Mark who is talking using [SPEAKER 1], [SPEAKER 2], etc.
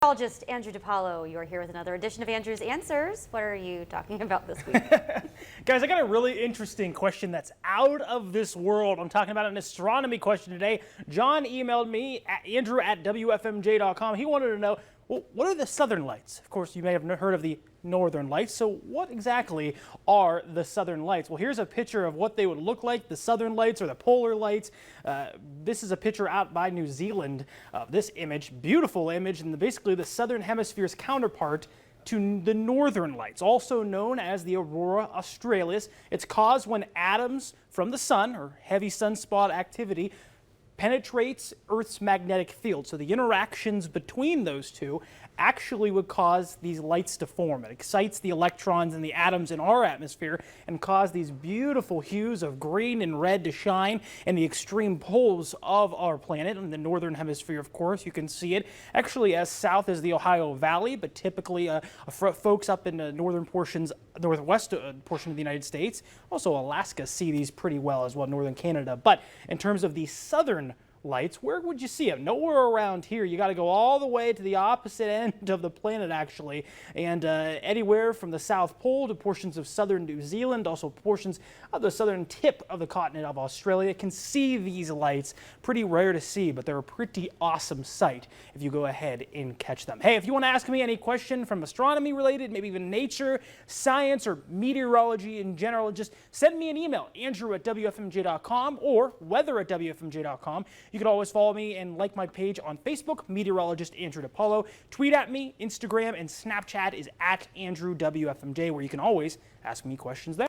[SPEAKER 1] Meteorologist Andrew DiPaolo, you're here with another edition of Andrew's Answers. What are you talking about this week?
[SPEAKER 2] Guys, I got a really interesting question that's out of this world. I'm talking about an astronomy question today. John emailed me at andrew@wfmj.com. He wanted to know, well, what are the southern lights? Of course, you may have heard of the northern lights. So what exactly are the southern lights? Well, here's a picture of what they would look like, the southern lights or the polar lights. This is a picture out by New Zealand of this image, beautiful image, and basically the southern hemisphere's counterpart to the northern lights, also known as the aurora australis. It's caused when atoms from the sun, or heavy sunspot activity, penetrates Earth's magnetic field. So the interactions between those two actually would cause these lights to form. It excites the electrons and the atoms in our atmosphere and cause these beautiful hues of green and red to shine in the extreme poles of our planet. In the northern hemisphere, of course, you can see it actually as south as the Ohio Valley, but typically folks up in the northwest portion of the United States, also Alaska, see these pretty well as well, northern Canada. But in terms of the southern lights, where would you see them? Nowhere around here. You got to go all the way to the opposite end of the planet, actually, and anywhere from the South Pole to portions of southern New Zealand, also portions of the southern tip of the continent of Australia can see these lights. Pretty rare to see, but they're a pretty awesome sight if you go ahead and catch them. Hey, if you want to ask me any question from astronomy related, maybe even nature, science, or meteorology in general, just send me an email, andrew@wfmj.com or weather@wfmj.com. You can always follow me and like my page on Facebook, Meteorologist Andrew DiPaolo. Tweet at me, Instagram, and Snapchat is @AndrewWFMJ, where you can always ask me questions there.